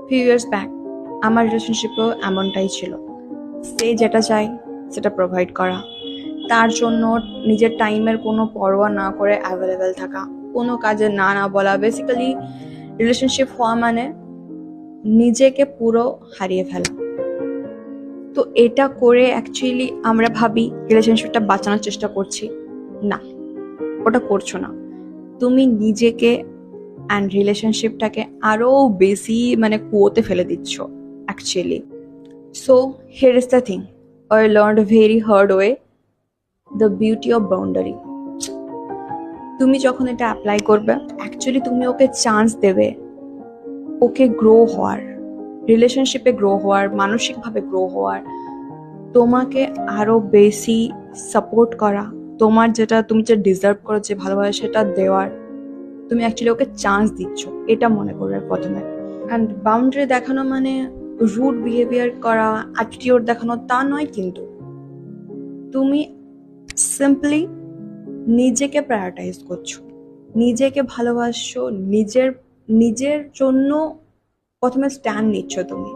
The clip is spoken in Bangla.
ফিউ ইয়ার্স ব্যাক আমার রিলেশনশিপেও এমনটাই ছিল। সে যেটা চাই সেটা প্রোভাইড করা, তার জন্য নিজের টাইমের কোনো পরোয়া না করে অ্যাভেলেবেল থাকা, কোনো কাজে না না বলা। বেসিক্যালি রিলেশনশিপ হওয়া মানে নিজেকে পুরো হারিয়ে ফেলা। তো এটা করে অ্যাকচুয়ালি আমরা ভাবি রিলেশনশিপটা বাঁচানোর চেষ্টা করছি। না, ওটা করছো না। তুমি নিজেকে অ্যান্ড রিলেশনশিপটাকে আরো বেশি কুয়োতে ফেলে দিচ্ছ actually. So here is the thing, I learned very hard way the beauty of boundary. তুমি যখন এটা অ্যাপ্লাই করবে অ্যাকচুয়ালি তুমি ওকে চান্স দেবে ওকে গ্রো হওয়ার, রিলেশনশিপে গ্রো হওয়ার, মানসিকভাবে গ্রো হওয়ার, তোমাকে আরো বেশি সাপোর্ট করা, তোমার যেটা তুমি যে ডিজার্ভ করো, যে ভালোবাসা সেটা দেওয়ার। তুমি অ্যাকচুয়ালি ওকে চান্স দিচ্ছ, এটা মনে করবে প্রথমে। অ্যান্ড বাউন্ডারি দেখানো মানে রুড বিহেভিয়ার করা, অ্যাটিটিউড দেখানো তা নয়, কিন্তু তুমি সিম্পলি নিজেকে প্রায়োরিটাইজ করছো, নিজেকে ভালোবাসছো, নিজের নিজের জন্য প্রথমে স্ট্যান্ড নিচ্ছ তুমি।